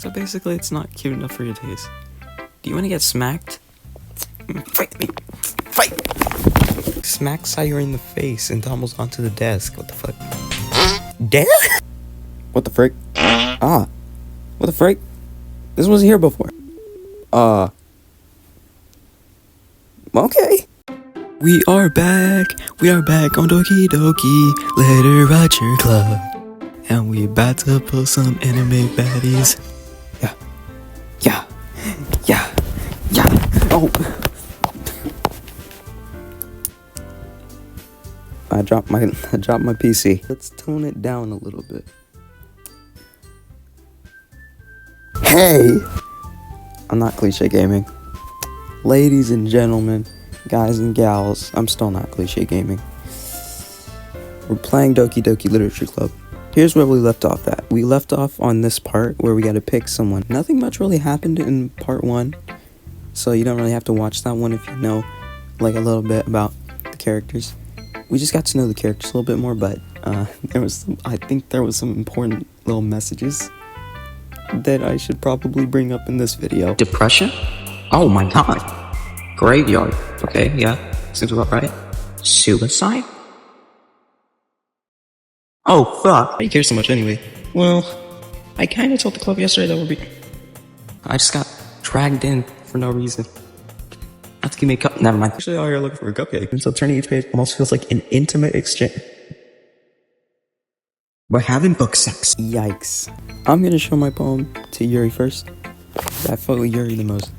So basically, it's not cute enough for your taste. Do you want to get smacked? Fight me! Fight! Smack Sire in the face and tumbles onto the desk. What the fuck? Damn! What the frick? Ah. What the frick? This wasn't here before. Okay. We are back on Doki Doki Literature Club. And we about to pull some anime baddies. Yeah. Oh. I dropped my PC. Let's tone it down a little bit. Hey! I'm not cliche gaming. Ladies and gentlemen, guys and gals, I'm still not cliche gaming. We're playing Doki Doki Literature Club. Here's where we left off at. We left off on this part where we gotta pick someone. Nothing much really happened in part 1, so you don't really have to watch that one if you know, like, a little bit about the characters. We just got to know the characters a little bit more, but I think there was some important little messages that I should probably bring up in this video. Depression? Oh my god. Graveyard. Okay, yeah. Seems about right. Suicide? Oh, fuck. Why do you care so much anyway? Well, I kinda told the club yesterday that I just got dragged in for no reason. I have to give me a cup. Never mind. Actually, all you're looking for a cupcake. And so turning each page almost feels like an intimate exchange. We're having book sex. Yikes. I'm gonna show my poem to Yuri first. I follow Yuri the most.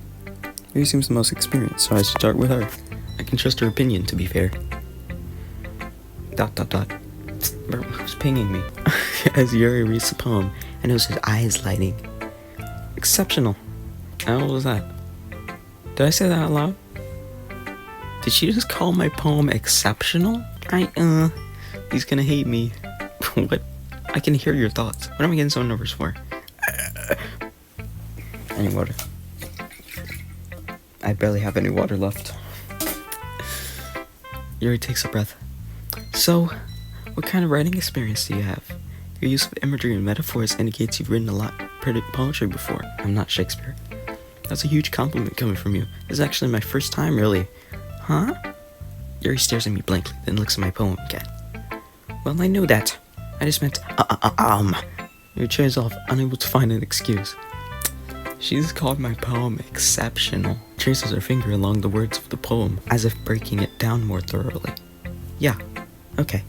Yuri seems the most experienced, so I should start with her. I can trust her opinion, to be fair. ... Bro, who's pinging me? As Yuri reads the poem, I notice his eyes lighting. Exceptional. How was that? Did I say that out loud? Did she just call my poem exceptional? He's gonna hate me. What? I can hear your thoughts. What am I getting so nervous for? I need water. I barely have any water left. Yuri takes a breath. So, what kind of writing experience do you have? Your use of imagery and metaphors indicates you've written a lot of poetry before. I'm not Shakespeare. That's a huge compliment coming from you. This is actually my first time, really. Huh? Yuri stares at me blankly, then looks at my poem again. Well, I knew that. I just meant, Yuri trails off, unable to find an excuse. She's called my poem exceptional. Traces her finger along the words of the poem, as if breaking it down more thoroughly. Yeah, okay.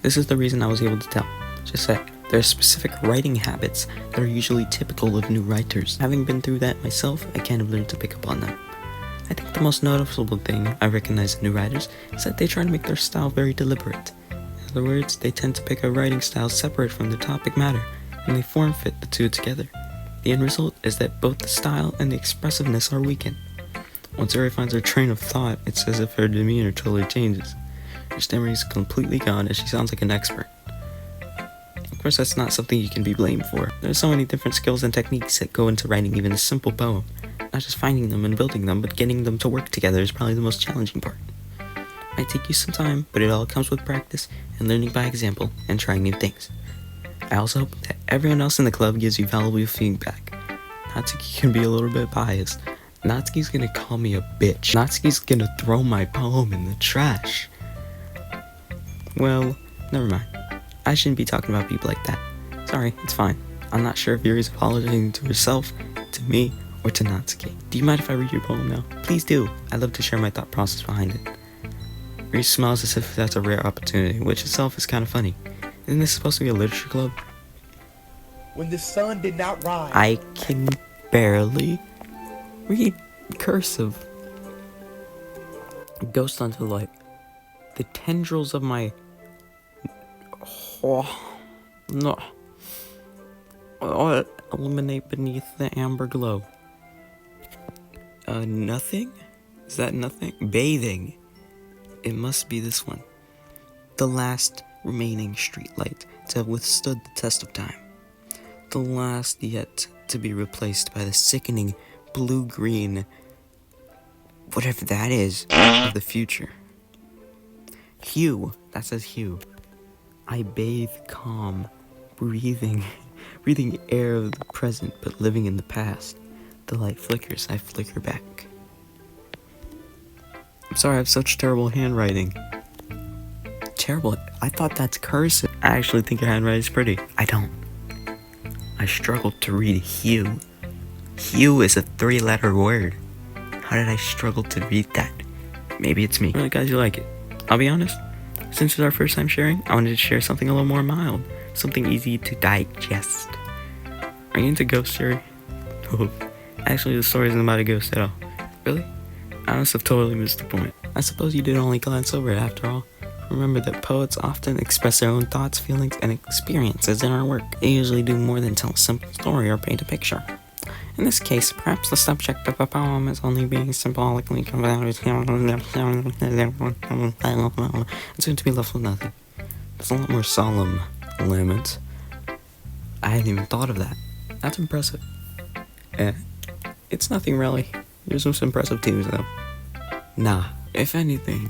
This is the reason I was able to tell. Just that there are specific writing habits that are usually typical of new writers. Having been through that myself, I kind of learned to pick up on them. I think the most noticeable thing I recognize in new writers is that they try to make their style very deliberate. In other words, they tend to pick a writing style separate from the topic matter, and they form fit the two together. The end result is that both the style and the expressiveness are weakened. Once Yuri finds her train of thought, it's as if her demeanor totally changes. Her stammer is completely gone and she sounds like an expert. Of course, that's not something you can be blamed for. There are so many different skills and techniques that go into writing even a simple poem. Not just finding them and building them, but getting them to work together is probably the most challenging part. It might take you some time, but it all comes with practice and learning by example and trying new things. I also hope that everyone else in the club gives you valuable feedback. Natsuki can be a little bit biased. Natsuki's gonna call me a bitch. Natsuki's gonna throw my poem in the trash. Well, never mind. I shouldn't be talking about people like that. Sorry, it's fine. I'm not sure if Yuri's apologizing to herself, to me, or to Natsuki. Do you mind if I read your poem now? Please do. I'd love to share my thought process behind it. Yuri smiles as if that's a rare opportunity, which itself is kind of funny. Isn't this supposed to be a literature club? When the sun did not rise. I can barely read cursive. Ghost unto light. The tendrils of my... no. Illuminate beneath the amber glow. Nothing? Is that nothing? Bathing. It must be this one. The last remaining streetlight to have withstood the test of time. The last yet to be replaced by the sickening blue-green, whatever that is, of the future. Hue, that says hue. I bathe calm, breathing breathing air of the present but living in the past. The light flickers, I flicker back. I'm sorry, I have such terrible handwriting. Terrible? I thought that's cursive. I actually think your handwriting is pretty. I don't. I struggled to read hue. Hue is a 3-letter word. How did I struggle to read that? Maybe it's me. Really, guys, you like it? I'll be honest. Since it's our first time sharing, I wanted to share something a little more mild. Something easy to digest. Are you into ghost story? Actually, the story isn't about a ghost at all. Really? I must have totally missed the point. I suppose you did only glance over it after all. Remember that poets often express their own thoughts, feelings, and experiences in our work. They usually do more than tell a simple story or paint a picture. In this case, perhaps the subject of a poem is only being symbolically conveyed and soon to be left with nothing. It's a lot more solemn, Lament. I hadn't even thought of that. That's impressive. It's nothing really. Yours was impressive too, though. Nah, if anything,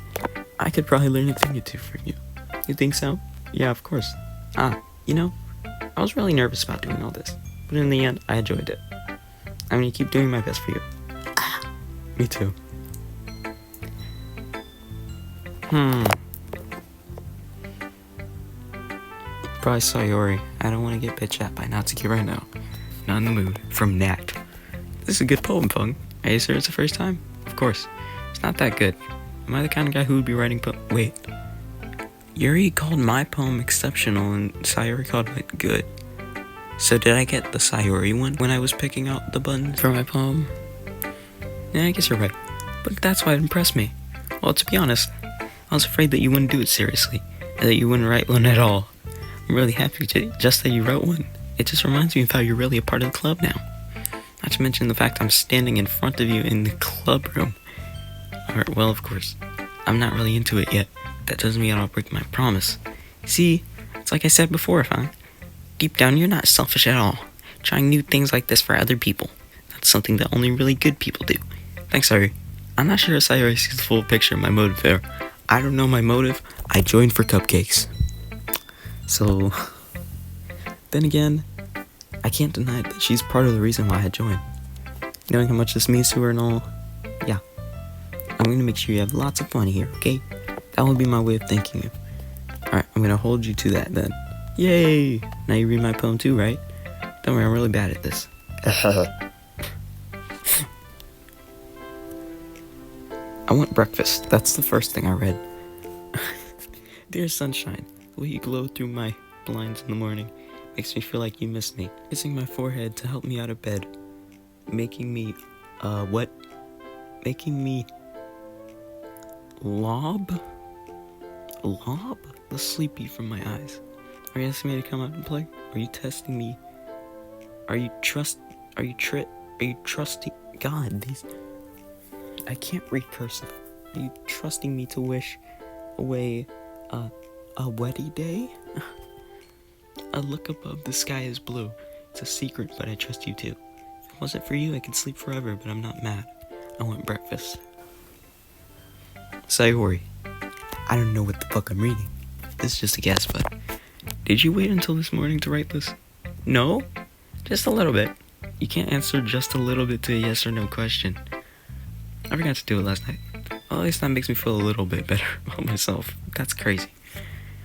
I could probably learn a thing or two from you. You think so? Yeah, of course. You know, I was really nervous about doing all this, but in the end, I enjoyed it. I'm gonna keep doing my best for you. Me too. Probably Sayori. I don't want to get bitched at by Natsuki right now. Not in the mood. From Nat. This is a good poem, Pung. Are you sure it's the first time? Of course. It's not that good. Am I the kind of guy who would be writing Wait. Yuri called my poem exceptional and Sayori called it good. So did I get the Sayori one when I was picking out the buttons for my poem? Yeah, I guess you're right. But that's why it impressed me. Well, to be honest, I was afraid that you wouldn't do it seriously, and that you wouldn't write one at all. I'm really happy just that you wrote one. It just reminds me of how you're really a part of the club now. Not to mention the fact I'm standing in front of you in the club room. Alright, well, of course, I'm not really into it yet. That doesn't mean I'll break my promise. See, it's like I said before, Fang. Deep down, you're not selfish at all. Trying new things like this for other people. That's something that only really good people do. Thanks, Sayori. I'm not sure if Sayori sees the full picture of my motive there. I don't know my motive. I joined for cupcakes. So, then again, I can't deny that she's part of the reason why I joined. Knowing how much this means to her and all, yeah. I'm gonna make sure you have lots of fun here, okay? That will be my way of thanking you. Alright, I'm gonna hold you to that then. Yay! Now you read my poem too, right? Don't worry, I'm really bad at this. I want breakfast. That's the first thing I read. Dear sunshine, the way you glow through my blinds in the morning makes me feel like you miss me. Kissing my forehead to help me out of bed. Making me, what? Making me lob? Lob? The sleepy from my eyes. Are you asking me to come out and play? Are you testing me? Are you trusting? God, these... I can't read cursive. Are you trusting me to wish away a wetty day? A look above the sky is blue. It's a secret, but I trust you too. If it wasn't for you, I could sleep forever, but I'm not mad. I want breakfast. Sayori. I don't know what the fuck I'm reading. This is just a guess, but... Did you wait until this morning to write this? No? Just a little bit. You can't answer just a little bit to a yes or no question. I forgot to do it last night. Well, at least that makes me feel a little bit better about myself. That's crazy.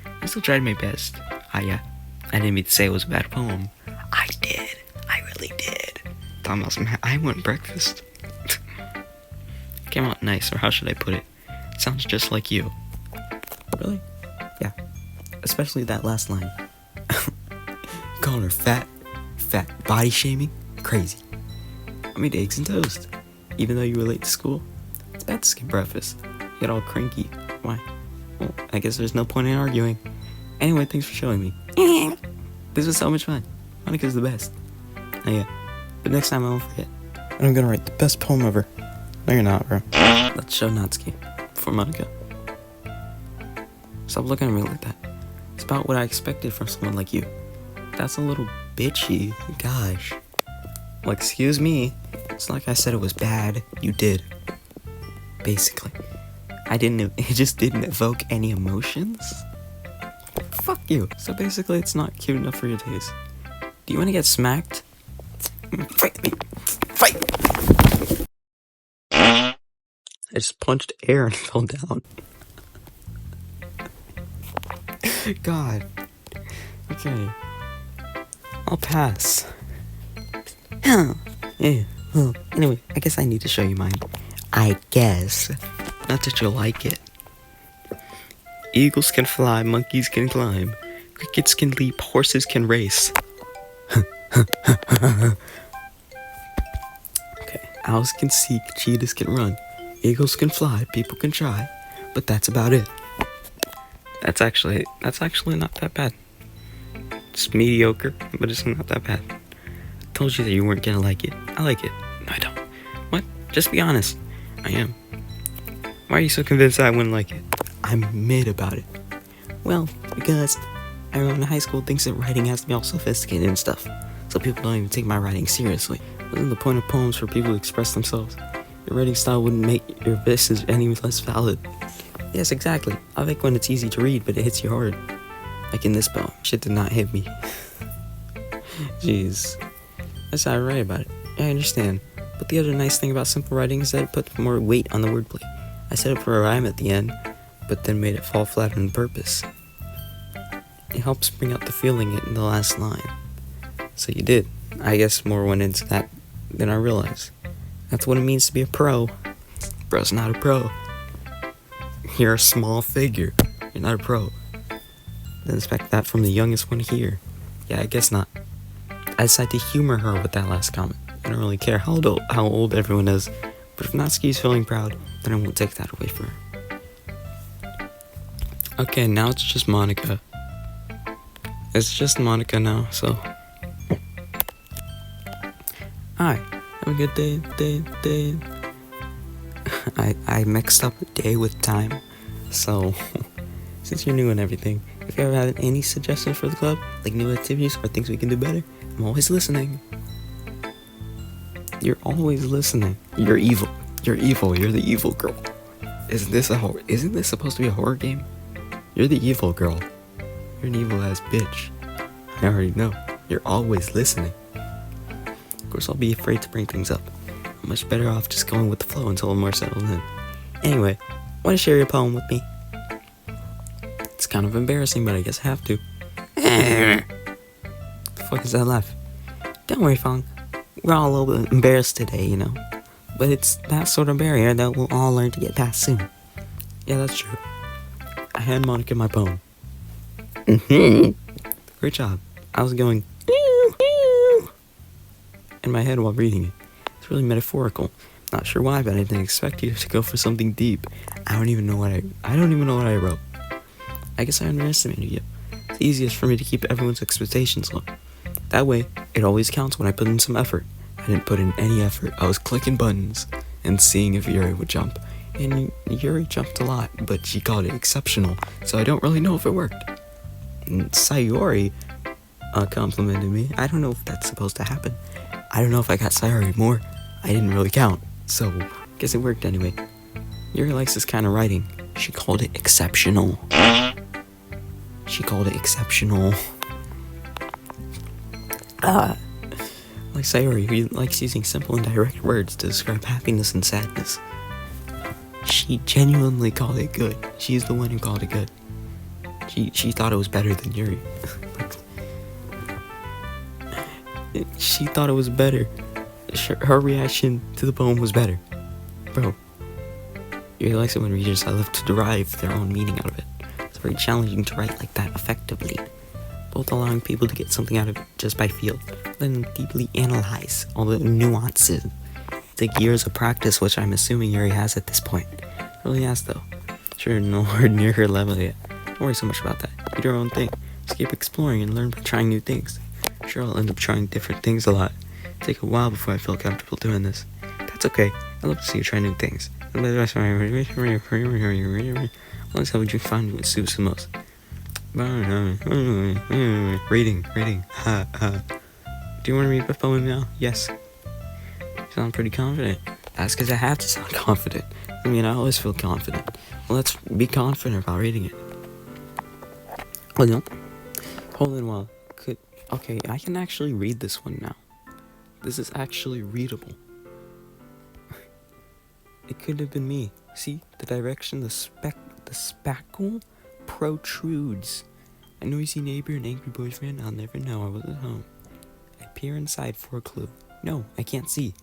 I still tried my best. Yeah. I didn't mean to say it was a bad poem. I did. I really did. Thomas, I want breakfast. Came out nice, or how should I put it? It sounds just like you. Really? Yeah. Especially that last line. Calling her fat, body shaming, crazy. I made eggs and toast. Even though you were late to school, it's bad to skip breakfast. You get all cranky. Why? Well, I guess there's no point in arguing. Anyway, thanks for showing me. This was so much fun. Monica's the best. Oh yeah, but next time I won't forget. And I'm gonna write the best poem ever. No, you're not, bro. Let's show Natsuki before Monica. Stop looking at me like that. It's about what I expected from someone like you. That's a little bitchy. Gosh. Well, excuse me. It's like I said it was bad. You did. Basically. It just didn't evoke any emotions? Fuck you. So basically it's not cute enough for your taste. Do you want to get smacked? Fight me. Fight! I just punched air and fell down. God. Okay. I'll pass. Yeah. Well, anyway, I guess I need to show you mine. I guess. Not that you'll like it. Eagles can fly, monkeys can climb. Crickets can leap, horses can race. Okay. Owls can seek, cheetahs can run. Eagles can fly, people can try. But that's about it. That's actually not that bad. It's mediocre, but it's not that bad. I told you that you weren't gonna like it. I like it. No, I don't. What? Just be honest. I am. Why are you so convinced I wouldn't like it? I'm mid about it. Well, because everyone in high school thinks that writing has to be all sophisticated and stuff. So people don't even take my writing seriously. Wasn't the point of poems for people to express themselves? Your writing style wouldn't make your message any less valid. Yes, exactly. I like when it's easy to read, but it hits you hard. Like in this poem. Shit did not hit me. Jeez. That's how I write about it. I understand. But the other nice thing about simple writing is that it puts more weight on the wordplay. I set it for a rhyme at the end, but then made it fall flat on purpose. It helps bring out the feeling in the last line. So you did. I guess more went into that than I realized. That's what it means to be a pro. Bro's not a pro. You're a small figure. You're not a pro. Didn't expect that from the youngest one here. Yeah, I guess not. I decided to humor her with that last comment. I don't really care how old everyone is, but if Natsuki's feeling proud, then I won't take that away from her. Okay, now it's just Monica. It's just Monica now, so. Hi, have a good day. I mixed up day with time, so since you're new and everything, if you ever have any suggestions for the club, like new activities or things we can do better, I'm always listening. You're always listening. You're evil. You're evil. You're the evil girl. Isn't this supposed to be a horror game? You're the evil girl. You're an evil ass bitch. I already know. You're always listening. Of course, I'll be afraid to bring things up. I'm much better off just going with the flow until I'm more settled in. Anyway, want to share your poem with me? It's kind of embarrassing, but I guess I have to. The fuck is that laugh? Don't worry, Fong. We're all a little bit embarrassed today, you know. But it's that sort of barrier that we'll all learn to get past soon. Yeah, that's true. I hand Monica my poem. Great job. I was going in my head while reading it. It's really metaphorical. Not sure why, but I didn't expect you to go for something deep. I don't even know what I wrote. I guess I underestimated you. It's easiest for me to keep everyone's expectations low. That way, it always counts when I put in some effort. I didn't put in any effort. I was clicking buttons and seeing if Yuri would jump. And Yuri jumped a lot, but she called it exceptional, so I don't really know if it worked. And Sayori complimented me. I don't know if that's supposed to happen. I don't know if I got Sayori more. I didn't really count, so guess it worked anyway. Yuri likes this kind of writing. She called it exceptional. Like Sayori, who likes using simple and direct words to describe happiness and sadness. She genuinely called it good. She's the one who called it good. She thought it was better than Yuri. She thought it was better. Her reaction to the poem was better. Bro, Yuri likes it when readers are left to derive their own meaning out of it. It's very challenging to write like that effectively. Both allowing people to get something out of it just by feel, letting them deeply analyze all the nuances. Take years of practice, which I'm assuming Yuri has at this point. Really has though. Sure, nowhere near her level yet. Don't worry so much about that. You do your own thing. Just keep exploring and learn by trying new things. Sure, I'll end up trying different things a lot. Take a while before I feel comfortable doing this. That's okay. I love to see you try new things. What else would you find what suits the most? Reading. Do you want to read the poem now? Yes. You sound pretty confident. That's because I have to sound confident. I mean, I always feel confident. Well, let's be confident about reading it. Hold on while Okay, I can actually read this one now. This is actually readable. It could have been me. See, the direction the spackle protrudes. A noisy neighbor and angry boyfriend, I'll never know I was at home. I peer inside for a clue. No, I can't see.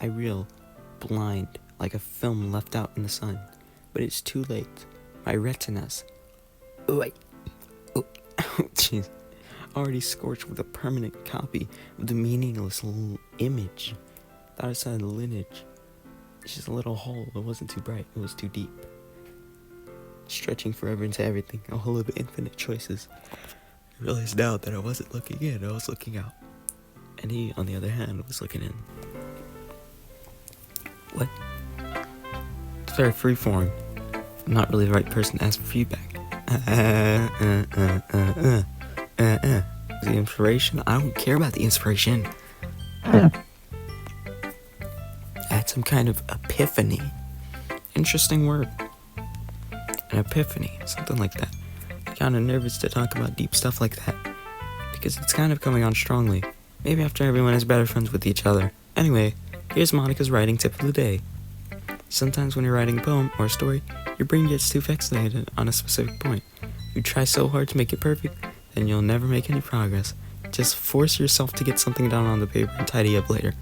I reel, blind, like a film left out in the sun. But it's too late. My retinas. Oh, jeez. Already scorched with a permanent copy of the meaningless image. The other side of the lineage. It's just a little hole. It wasn't too bright. It was too deep. Stretching forever into everything. A hole of infinite choices. I realized now that I wasn't looking in. I was looking out. And he, on the other hand, was looking in. What? It's very freeform. I'm not really the right person to ask for feedback. The inspiration? I don't care about the inspiration. I had some kind of epiphany. Interesting word. An epiphany, something like that. I'm kind of nervous to talk about deep stuff like that, because it's kind of coming on strongly. Maybe after everyone is better friends with each other. Anyway, here's Monica's writing tip of the day. Sometimes when you're writing a poem or a story, your brain gets too fixated on a specific point. You try so hard to make it perfect, then you'll never make any progress. Just force yourself to get something down on the paper and tidy up later.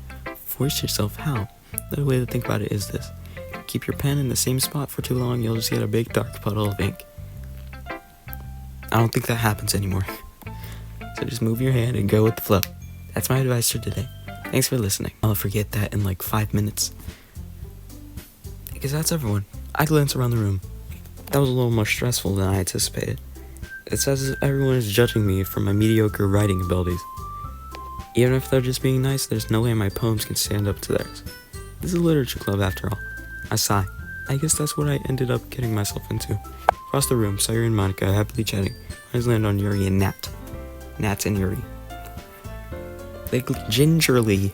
Force yourself? How? The way to think about it is this. Keep your pen in the same spot for too long, you'll just get a big dark puddle of ink. I don't think that happens anymore. So just move your hand and go with the flow. That's my advice for today. Thanks for listening. I'll forget that in like 5 minutes. Because that's everyone. I glance around the room. That was a little more stressful than I anticipated. It's as if everyone is judging me for my mediocre writing abilities. Even if they're just being nice, there's no way my poems can stand up to theirs. This is a literature club after all. I sigh. I guess that's what I ended up getting myself into. Across the room, Sawyer and Monica happily chatting. My eyes land on Yuri and Nat. Nat and Yuri. They gingerly...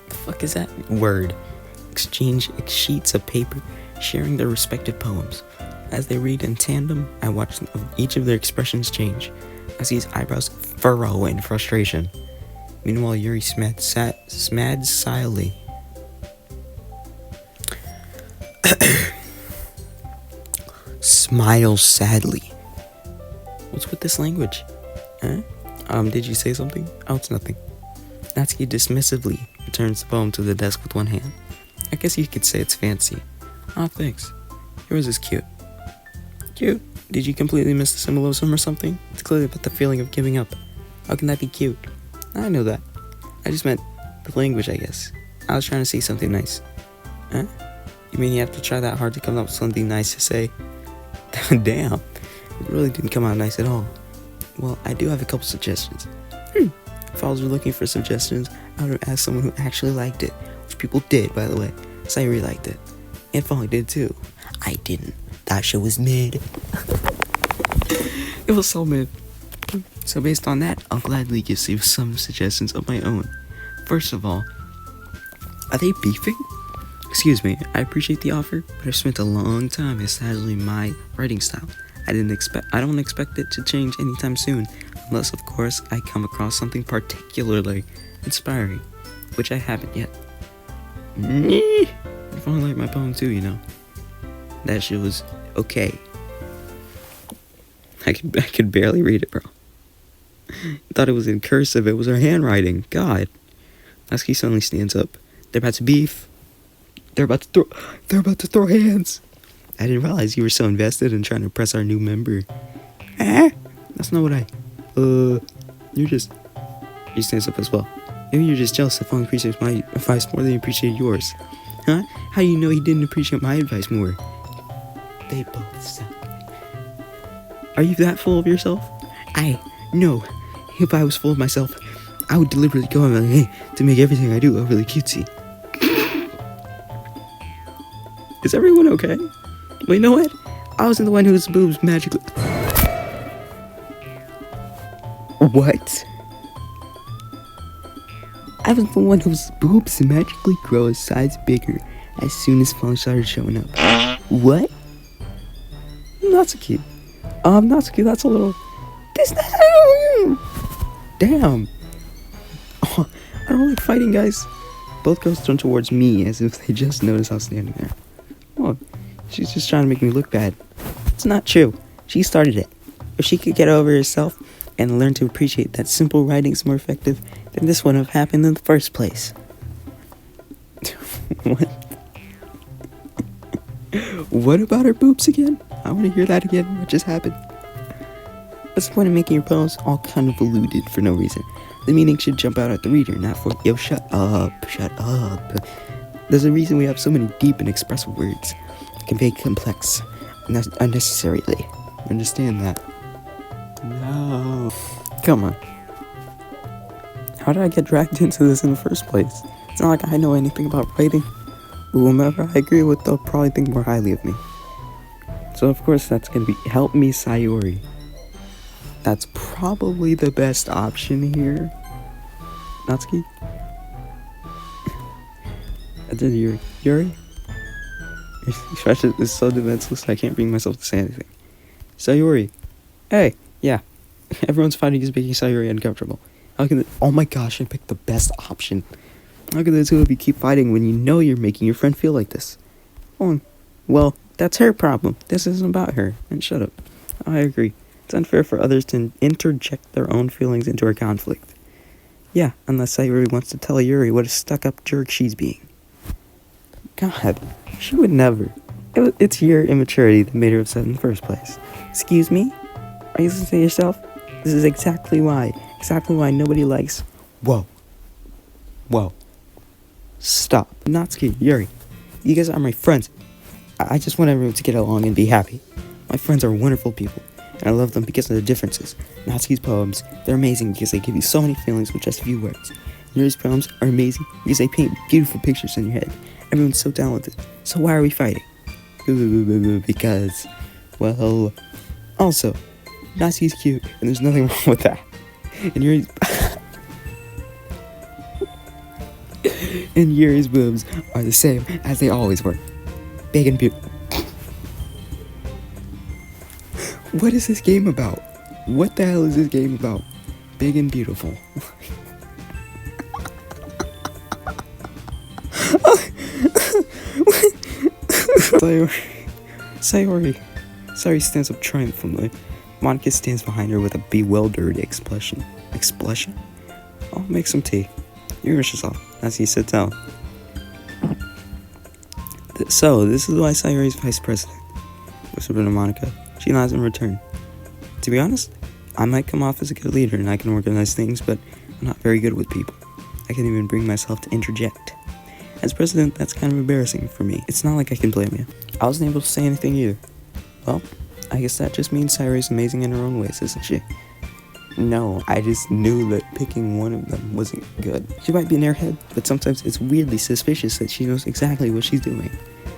The fuck is that word? Exchange sheets of paper, sharing their respective poems. As they read in tandem, I watch each of their expressions change. I see his eyebrows furrow in frustration. Meanwhile, Yuri smads silently. Smiles sadly. What's with this language? Huh? Did you say something? Oh, it's nothing. Natsuki dismissively returns the poem to the desk with one hand. I guess you could say it's fancy. Oh, thanks. Yours is cute. Cute? Did you completely miss the symbolism or something? It's clearly about the feeling of giving up. How can that be cute? I know that. I just meant the language, I guess. I was trying to say something nice. Huh? You mean you have to try that hard to come up with something nice to say? Damn. It really didn't come out nice at all. Well, I do have a couple suggestions. If I was looking for suggestions, I would have asked someone who actually liked it. Which people did, by the way. Sayuri liked it. And Folly did too. I didn't. That show was mid. It was so mid. So based on that, I'll gladly give you some suggestions of my own. First of all, are they beefing? Excuse me, I appreciate the offer, but I've spent a long time establishing my writing style. I don't expect it to change anytime soon, unless of course I come across something particularly inspiring, which I haven't yet. I finally like my poem too, you know. That shit was okay. I could barely read it, bro. I thought it was in cursive. It was her handwriting. God. Natsuki suddenly stands up. They're about to beef. They're about to throw hands. I didn't realize you were so invested in trying to impress our new member. That's not what He stands up as well. Maybe you're just jealous that Fong appreciates my advice more than he appreciated yours. Huh? How do you know he didn't appreciate my advice more? They both suck. Are you that full of yourself? No. If I was full of myself, I would deliberately go on to make everything I do overly cutesy. Is everyone okay? Well, you know what? I wasn't the one whose boobs magically... What? I was the one whose boobs magically grow a size bigger as soon as Fong started showing up. What? Natsuki. Natsuki, that's a little... Damn! Oh, I don't like fighting, guys. Both girls turn towards me as if they just noticed I was standing there. Oh, she's just trying to make me look bad. It's not true. She started it. If she could get over herself and learn to appreciate that simple writing is more effective, then this wouldn't have happened in the first place. What? What about her boobs again? I want to hear that again. What just happened? What's the point of making your poems all convoluted for no reason? The meaning should jump out at the reader, not for, yo, shut up, shut up. There's a reason we have so many deep and expressive words that convey complex unnecessarily. Understand that. No. Come on. How did I get dragged into this in the first place? It's not like I know anything about writing. But whomever I agree with, they'll probably think more highly of me. So of course that's gonna be Help Me Sayori. That's probably the best option here. Natsuki? And then Yuri. Yuri? Your expression is so defenseless I can't bring myself to say anything. Sayori. Hey, yeah. Everyone's fighting is making Sayori uncomfortable. How can oh my gosh, I picked the best option. How can the two of you keep fighting when you know you're making your friend feel like this? Oh, well, that's her problem. This isn't about her. And shut up. I agree. It's unfair for others to interject their own feelings into our conflict. Yeah, unless Sayori wants to tell Yuri what a stuck-up jerk she's being. God, she would never. It's your immaturity that made her upset in the first place. Excuse me? Are you listening to yourself? This is exactly why nobody likes... Whoa. Stop. Natsuki, Yuri, you guys are my friends. I just want everyone to get along and be happy. My friends are wonderful people, and I love them because of their differences. Natsuki's poems, they're amazing because they give you so many feelings with just a few words. Yuri's poems are amazing because they paint beautiful pictures in your head. Everyone's so talented. So why are we fighting? Because, well, also, Natsuki's cute, and there's nothing wrong with that. And Yuri's... and Yuri's boobs are the same as they always were. Big and beautiful. What is this game about? What the hell is this game about? Big and beautiful. Sayori stands up triumphantly. Monica stands behind her with a bewildered expression. I'll make some tea. You wish yourself as he sits down. So, this is why Sayori's vice president, whispered to Monica. She nods in return. To be honest, I might come off as a good leader and I can organize things, but I'm not very good with people. I can't even bring myself to interject. As president, that's kind of embarrassing for me. It's not like I can blame you. I wasn't able to say anything either. Well, I guess that just means Sayori's amazing in her own ways, isn't she? No, I just knew that picking one of them wasn't good. She might be an airhead, but sometimes it's weirdly suspicious that she knows exactly what she's doing.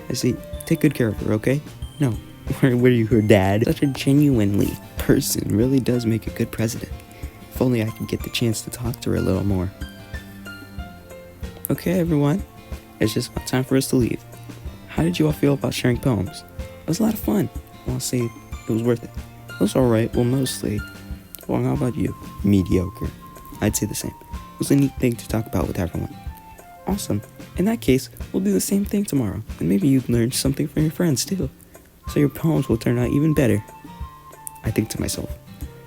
I see. Take good care of her, okay? No. What are you, her dad? Such a genuinely person really does make a good president. If only I could get the chance to talk to her a little more. Okay, everyone. It's just about time for us to leave. How did you all feel about sharing poems? It was a lot of fun. Honestly, it was worth it. It was alright, well, mostly. Well, how about you? Mediocre. I'd say the same. It was a neat thing to talk about with everyone. Awesome. In that case, we'll do the same thing tomorrow. And maybe you've learned something from your friends, too. So your poems will turn out even better. I think to myself,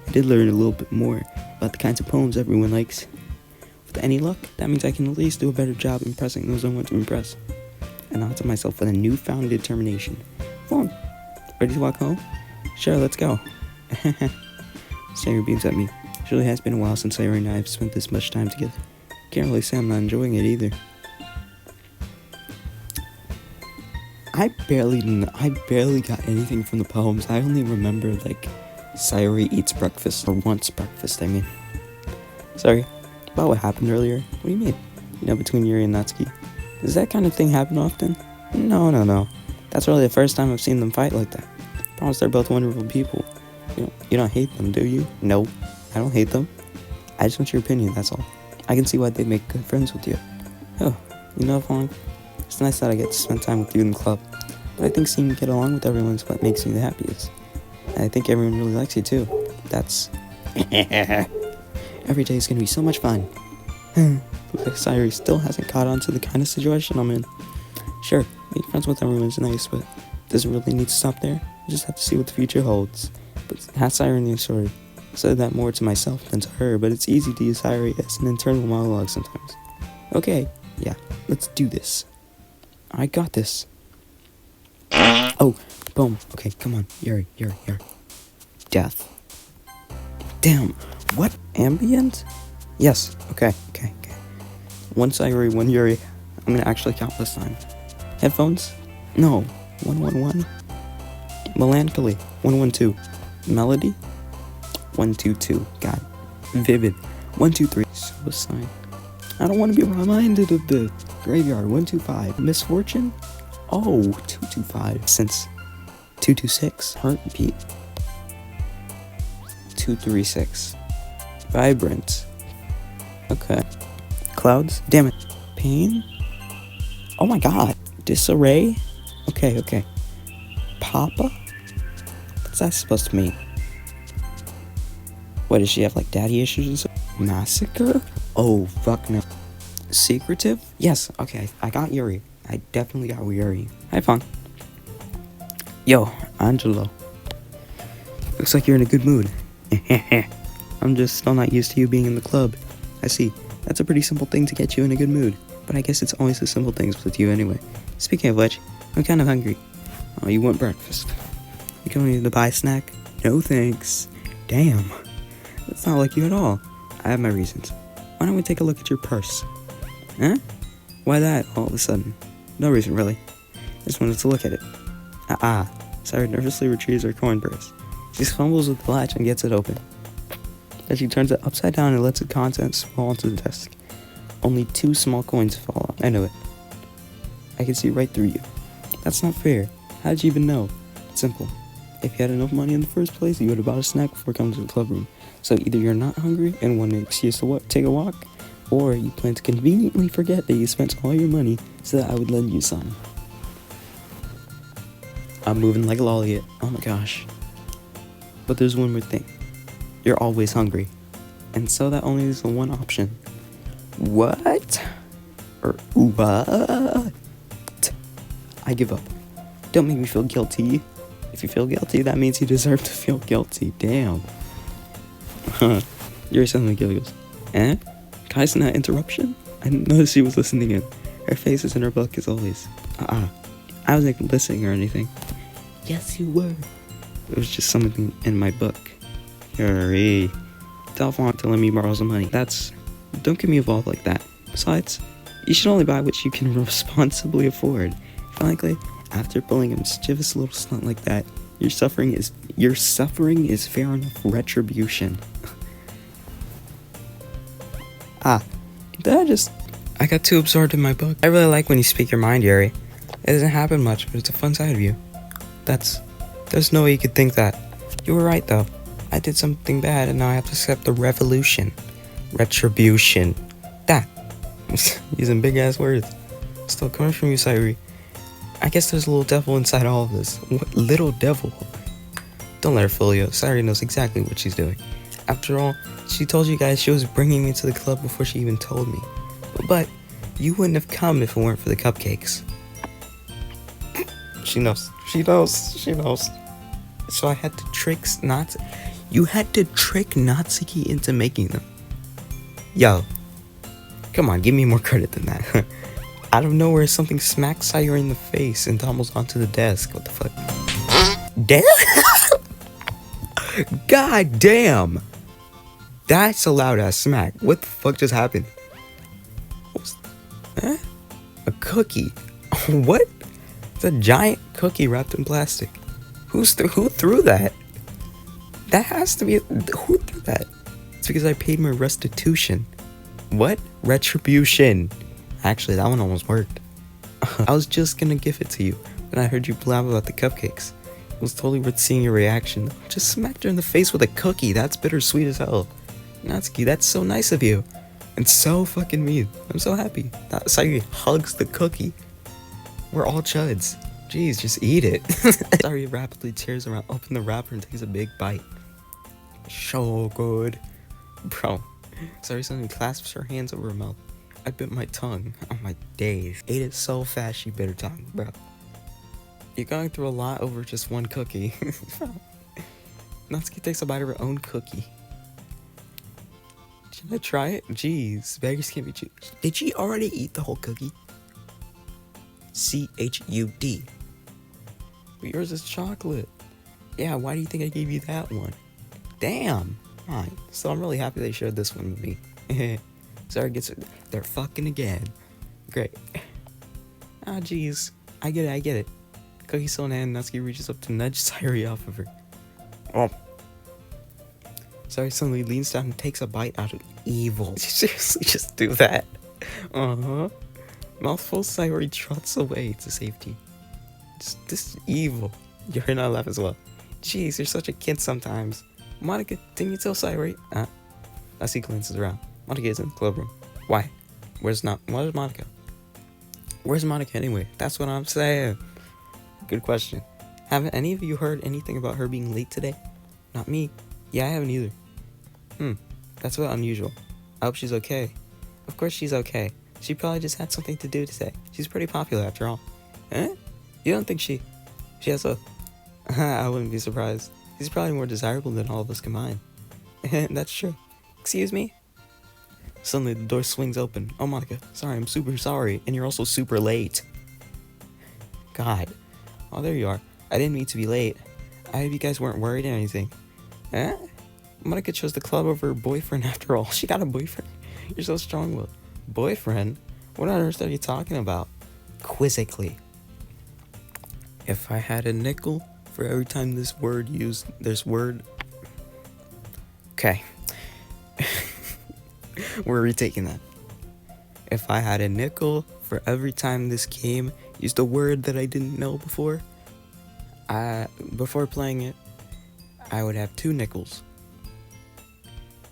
I did learn a little bit more about the kinds of poems everyone likes. With any luck, that means I can at least do a better job impressing those I want to impress. I nod to myself with a newfound determination. Come on. Ready to walk home? Sure, let's go. Sayori beams at me. It really has been a while since Sayori and I have spent this much time together. Can't really say I'm not enjoying it either. I barely got anything from the poems. I only remember, like, Sayori eats breakfast, or wants breakfast, I mean. Sorry, about what happened earlier? What do you mean? You know, between Yuri and Natsuki. Does that kind of thing happen often? No. That's really the first time I've seen them fight like that. I promise they're both wonderful people. You don't hate them, do you? No, I don't hate them. I just want your opinion, that's all. I can see why they make good friends with you. Oh, you know, Fong, it's nice that I get to spend time with you in the club. But I think seeing you get along with everyone is what makes me the happiest. And I think everyone really likes you too. That's... Every day is gonna be so much fun. Sayuri still hasn't caught on to the kind of situation I'm in. Sure, being friends with everyone is nice, but doesn't really need to stop there. I just have to see what the future holds. But has Sayuri in the story? I said that more to myself than to her, but it's easy to use Sayuri as an internal monologue sometimes. Okay, yeah, let's do this. I got this. Oh, boom. Okay, come on. Yuri. Death. Damn, what? Ambient? Yes, okay. One Sayuri, one Yuri. I'm gonna actually count this time. Headphones? No. 111. Melancholy. 112. Melody? 122. God. Vivid. 123. Suicide. I don't want to be reminded of the graveyard. 125. Misfortune? Oh, 225. Since 226. Heartbeat. 236. Vibrant. Okay. Clouds? Damn it. Pain? Oh my god. Disarray? Okay. Papa? What's that supposed to mean? What, does she have like daddy issues and stuff? Massacre? Oh, fuck no. Secretive? Yes, okay, I got Yuri. I definitely got Yuri. Have fun. Yo, Angelo. Looks like you're in a good mood. I'm just still not used to you being in the club. I see. That's a pretty simple thing to get you in a good mood. But I guess it's always the simple things with you anyway. Speaking of which, I'm kind of hungry. Oh, you want breakfast? You going need to buy a snack? No thanks. Damn. That's not like you at all. I have my reasons. Why don't we take a look at your purse? Huh? Why that all of a sudden? No reason really. I just wanted to look at it. Sarah nervously retrieves her coin purse. She fumbles with the latch and gets it open. Then she turns it upside down and lets the contents fall onto the desk. Only 2 small coins fall out. I know it. I can see right through you. That's not fair. How'd you even know? It's simple. If you had enough money in the first place, you would have bought a snack before coming to the club room. So either you're not hungry and want an excuse to take a walk, or you plan to conveniently forget that you spent all your money so that I would lend you some. I'm moving like a lolly. Oh my gosh. But there's one more thing. You're always hungry. And so that only leaves the one option. What? Or what? I give up. Don't make me feel guilty. If you feel guilty, that means you deserve to feel guilty. Damn. You're suddenly giggles. Eh? Kai's in that interruption? I didn't notice she was listening in. Her face is in her book as always. I wasn't listening or anything. Yes, you were. It was just something in my book. Yuri. Tell Font to let me borrow some money. Don't get me involved like that. Besides, you should only buy what you can responsibly afford. Frankly, after pulling a mischievous little stunt like that, your suffering is fair enough retribution. I got too absorbed in my book. I really like when you speak your mind, Yuri. It doesn't happen much, but it's a fun side of you. There's no way you could think that. You were right, though. I did something bad, and now I have to accept the retribution. That. Using big-ass words. Still coming from you, Sayuri. I guess there's a little devil inside all of this. What little devil? Don't let her fool you. Sayuri knows exactly what she's doing. After all, she told you guys she was bringing me to the club before she even told me. But you wouldn't have come if it weren't for the cupcakes. She knows. So I had to trick You had to trick Natsuki into making them. Yo. Come on, give me more credit than that. Out of nowhere, something smacks Sayuri in the face and tumbles onto the desk. What the fuck? Damn! God damn! That's a loud ass smack. What the fuck just happened? Huh? A cookie? What? It's a giant cookie wrapped in plastic. Who threw that? That has to be... Who threw that? It's because I paid my restitution. What? Retribution. Actually, that one almost worked. I was just gonna give it to you, but I heard you blab about the cupcakes. It was totally worth seeing your reaction. Just smacked her in the face with a cookie. That's bittersweet as hell. Natsuki, that's so nice of you. And so fucking mean. I'm so happy. That Sayuri hugs the cookie. We're all chuds. Jeez, just eat it. Sayuri rapidly tears around, open the wrapper and takes a big bite. So good. Bro, Sorry, suddenly clasps her hands over her mouth. I bit my tongue. Oh my days. Ate it so fast she bit her tongue, bro. You're going through a lot over just one cookie. Natsuki takes a bite of her own cookie. Should I try it? Jeez, beggars can't be choosers. Did she already eat the whole cookie? CHUD. But yours is chocolate. Yeah, why do you think I gave you that one? Damn. Alright, so I'm really happy they shared this one with me. Sorry, they're fucking again. Great. Ah, jeez. I get it. Cookie's still in hand, Natsuki reaches up to nudge Sayuri off of her. Oh. Sayuri suddenly leans down and takes a bite out of evil. Seriously, just do that. Uh-huh. Mouthful, Sayuri trots away to safety. This is evil. You're not laugh as well. Jeez, you're such a kid sometimes. Monica, didn't you tell Sayuri? Natsuki glances around. Monica is in the club room. Why? Where's Monica? Where's Monica anyway? That's what I'm saying. Good question. Haven't any of you heard anything about her being late today? Not me. Yeah, I haven't either. That's a bit unusual. I hope she's okay. Of course she's okay. She probably just had something to do today. She's pretty popular after all. Eh? You don't think she has a... I wouldn't be surprised. She's probably more desirable than all of us combined. That's true. Excuse me? Suddenly the door swings open. Oh, Monica, sorry, I'm super sorry. And you're also super late. God. Oh, there you are. I didn't mean to be late. I hope you guys weren't worried or anything. Eh? Monica chose the club over her boyfriend after all. She got a boyfriend? You're so strong-willed. Boyfriend? What on earth are you talking about? Quizzically. If I had a nickel for every time this word used, Okay. We're retaking that. If I had a nickel for every time this game used a word that I didn't know before, before playing it, I would have 2 nickels.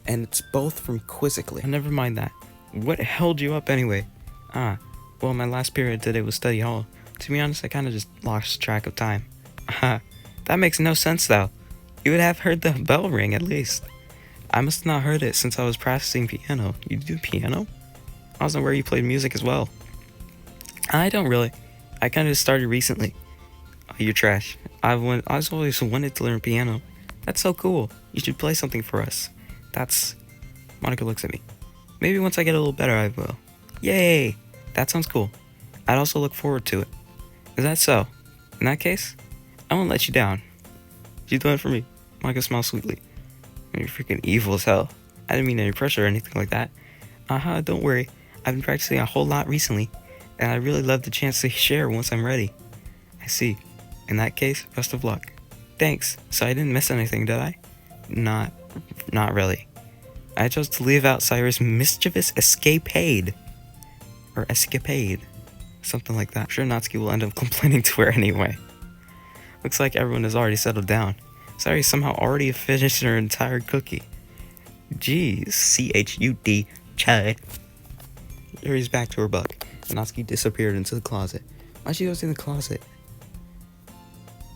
And it's both from Quizzically. Never mind that. What held you up anyway? Well, my last period today was study hall. To be honest, I kind of just lost track of time. That makes no sense though. You would have heard the bell ring at least. I must have not heard it since I was practicing piano. You do piano? I wasn't aware you played music as well. I don't really. I kind of started recently. Oh, you're trash. I've always wanted to learn piano. That's so cool. You should play something for us. Monica looks at me. Maybe once I get a little better, I will. Yay! That sounds cool. I'd also look forward to it. Is that so? In that case, I won't let you down. You do it for me. Monica smiles sweetly. You're freaking evil as hell. I didn't mean any pressure or anything like that. Don't worry. I've been practicing a whole lot recently, and I really love the chance to share once I'm ready. I see. In that case, best of luck. Thanks. So I didn't miss anything, did I? Not really. I chose to leave out Cyrus' mischievous escapade. Or escapade. Something like that. I'm sure Natsuki will end up complaining to her anyway. Looks like everyone has already settled down. Cyrus somehow already finished her entire cookie. Jeez. CHUD. Chud. Yuri's back to her book. Natsuki disappeared into the closet. Why'd she go in the closet?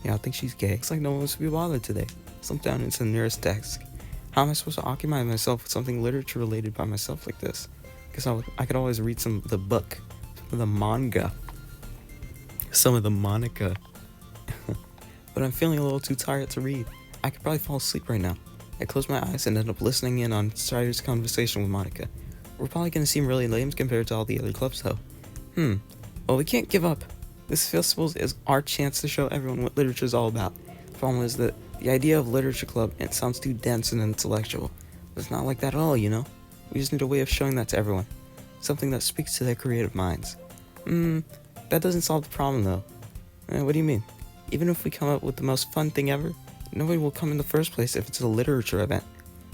Yeah, I think she's gay. Looks like no one wants to be bothered today. Slumped down into the nearest desk. How am I supposed to occupy myself with something literature related by myself like this? Guess I could always read some of the book, some of the manga, some of the Monica. But I'm feeling a little too tired to read. I could probably fall asleep right now. I close my eyes and end up listening in on Strider's conversation with Monica. We're probably gonna seem really lame compared to all the other clubs though. Well, we can't give up. This festival is our chance to show everyone what literature is all about. The problem is that the idea of literature club, it sounds too dense and intellectual. But it's not like that at all, you know? We just need a way of showing that to everyone. Something that speaks to their creative minds. That doesn't solve the problem though. What do you mean? Even if we come up with the most fun thing ever, nobody will come in the first place if it's a literature event.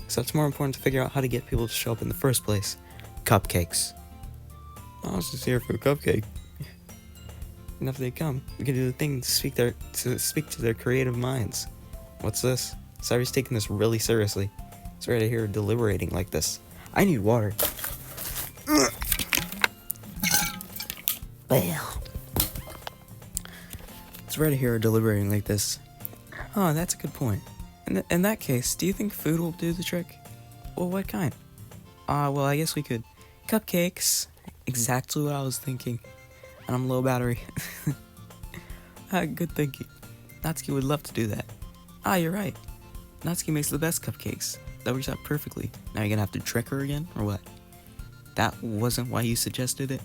So it's more important to figure out how to get people to show up in the first place. Cupcakes. I was just here for a cupcake. And if they come, we can do the thing to speak to their creative minds. What's this? Cyrus taking this really seriously. It's rare to hear her deliberating like this. I need water. Well. It's rare to hear her deliberating like this. Oh, that's a good point. In that case, do you think food will do the trick? Well, what kind? Well, I guess we could. Cupcakes. Exactly what I was thinking. And I'm low battery. Good thinking. Natsuki would love to do that. You're right. Natsuki makes the best cupcakes. That works out perfectly. Now you're gonna have to trick her again, or what? That wasn't why you suggested it?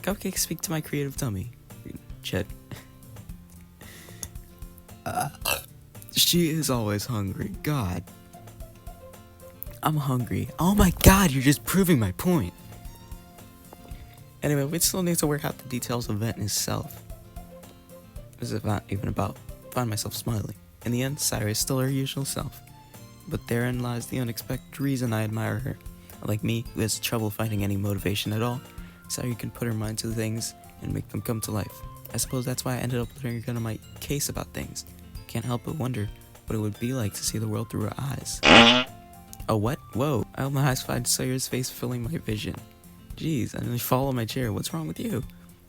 Cupcakes speak to my creative tummy. Chet. She is always hungry. God. I'm hungry. Oh my god, you're just proving my point. Anyway, we still need to work out the details of the event itself. Is it not even about find myself smiling? In the end, Saira is still her usual self. But therein lies the unexpected reason I admire her. Like me, who has trouble finding any motivation at all, Saira can put her mind to things and make them come to life. I suppose that's why I ended up letting her get on my case about things. Can't help but wonder what it would be like to see the world through her eyes. Oh, what? Whoa. I hope my eyes find Saira's face filling my vision. Jeez, I nearly fall on my chair. What's wrong with you?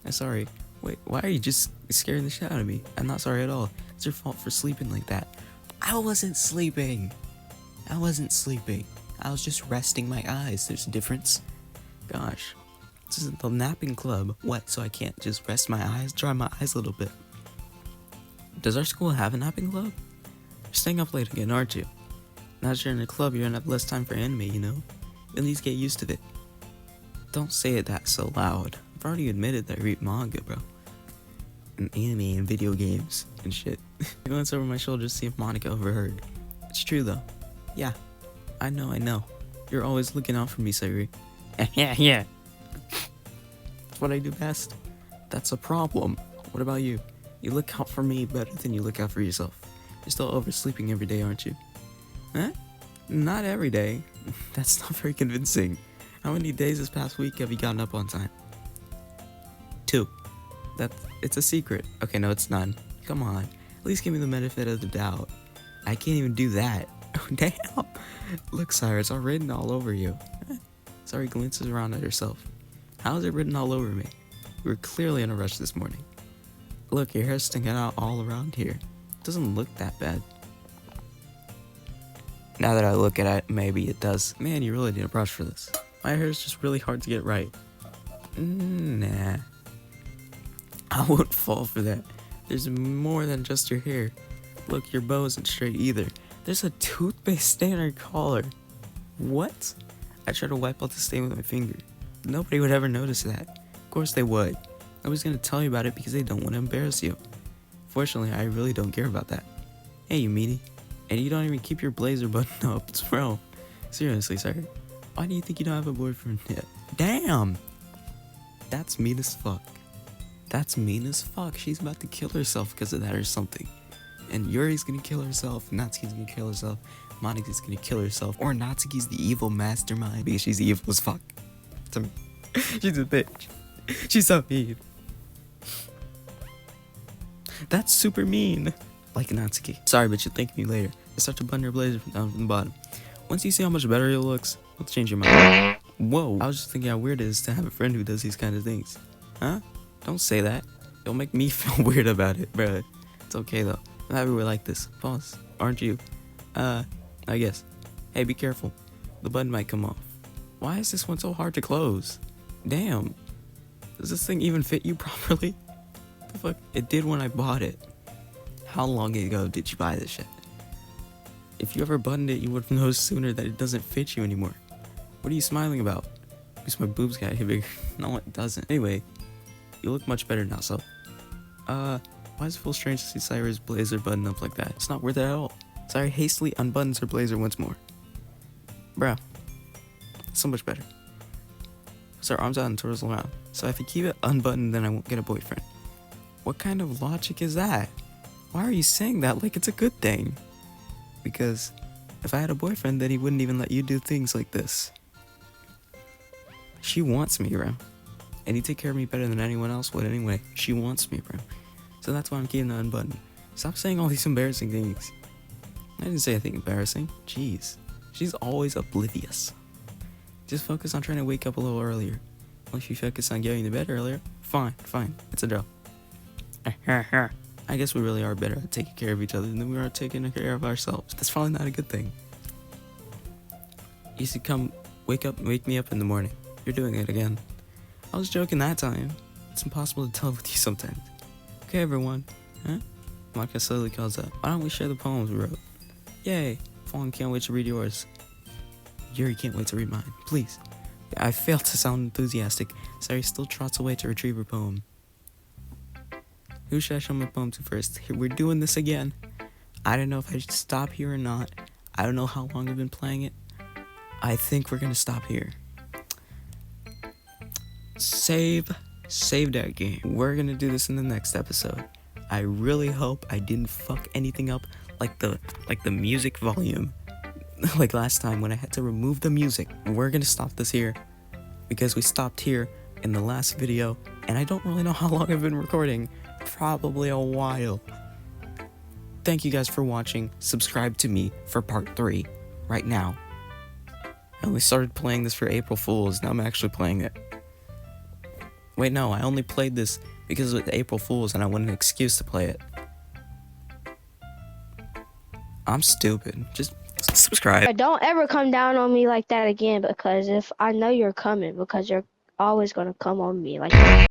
I'm sorry. Wait, why are you just scaring the shit out of me? I'm not sorry at all. It's your fault for sleeping like that. I wasn't sleeping. I was just resting my eyes. There's a difference. Gosh. This isn't the napping club. What, so I can't just rest my eyes? Dry my eyes a little bit. Does our school have a napping club? You're staying up late again, aren't you? Now that you're in a club, you're gonna have less time for anime, you know? You at least get used to it. Don't say it that so loud. I've already admitted that I read manga, bro. And anime and video games and shit. I glance over my shoulder to see if Monica overheard. It's true though. Yeah. I know. You're always looking out for me, Sayuri. Yeah. That's what I do best. That's a problem. What about you? You look out for me better than you look out for yourself. You're still oversleeping every day, aren't you? Huh? Not every day. That's not very convincing. How many days this past week have you gotten up on time? 2. It's a secret. Okay, no, it's none. Come on. At least give me the benefit of the doubt. I can't even do that. Damn. Look, Saira, it's all written all over you. Saira glances around at herself. How is it written all over me? We were clearly in a rush this morning. Look, your hair's sticking out all around here. It doesn't look that bad. Now that I look at it, maybe it does. Man, you really need a brush for this. My hair is just really hard to get right. Nah. I won't fall for that. There's more than just your hair. Look, your bow isn't straight either. There's a toothpaste stain on your collar. What? I tried to wipe out the stain with my finger. Nobody would ever notice that. Of course they would. Nobody's gonna tell you about it because they don't want to embarrass you. Fortunately, I really don't care about that. Hey, you meanie. And you don't even keep your blazer button up. It's bro. Seriously, sir. Why do you think you don't have a boyfriend yet? Damn! That's mean as fuck. She's about to kill herself because of that or something. And Yuri's gonna kill herself. Natsuki's gonna kill herself. Monika's gonna kill herself. Or Natsuki's the evil mastermind because she's evil as fuck. To me. She's a bitch. She's so mean. That's super mean. Like Natsuki. Sorry, but you'll thank me later. I start to button your blazer from down from the bottom. Once you see how much better it looks, let's change your mind. Whoa. I was just thinking how weird it is to have a friend who does these kind of things. Huh? Don't say that. Don't make me feel weird about it, bruh. It's okay though. I'm happy we're like this. Boss, aren't you? I guess. Hey, be careful. The button might come off. Why is this one so hard to close? Damn. Does this thing even fit you properly? The fuck? It did when I bought it. How long ago did you buy this shit? If you ever buttoned it, you would have noticed sooner that it doesn't fit you anymore. What are you smiling about? Because my boobs got bigger. No, it doesn't. Anyway, you look much better now, so. Why does it feel strange to see Saira's blazer button up like that? It's not worth it at all. Saira hastily unbuttons her blazer once more. Bruh. So much better. Puts her arms out and twirls around. So if I keep it unbuttoned, then I won't get a boyfriend. What kind of logic is that? Why are you saying that like it's a good thing? Because if I had a boyfriend, then he wouldn't even let you do things like this. She wants me, bro. And he'd take care of me better than anyone else would anyway. She wants me, bro. So that's why I'm keeping it unbuttoned. Stop saying all these embarrassing things. I didn't say anything embarrassing. Jeez. She's always oblivious. Just focus on trying to wake up a little earlier. Well, if you focus on getting to bed earlier, fine. It's a drill. I guess we really are better at taking care of each other than we are taking care of ourselves. That's probably not a good thing. You should come Wake me up in the morning. You're doing it again. I was joking that time. It's impossible to tell with you sometimes. Okay, everyone. Huh? Micah slowly calls up. Why don't we share the poems we wrote? Yay! Fawn can't wait to read yours. Yuri can't wait to read mine. Please. I failed to sound enthusiastic. Sari still trots away to retrieve her poem. Who should I show my poem to first? Here, we're doing this again. I don't know if I should stop here or not. I don't know how long I've been playing it. I think we're gonna stop here. Save that game. We're gonna do this in the next episode. I really hope I didn't fuck anything up like the music volume. Like last time when I had to remove the music. We're gonna stop this here because we stopped here in the last video and I don't really know how long I've been recording. Probably a while. Thank you guys for watching. Subscribe to me for part 3 right now. I only started playing this for April Fools. Now I'm actually playing it. Wait, no, I only played this because it was April Fools and I wanted an excuse to play it. I'm stupid. Just subscribe. Don't ever come down on me like that again, because if I know you're coming, because you're always going to come on me like that.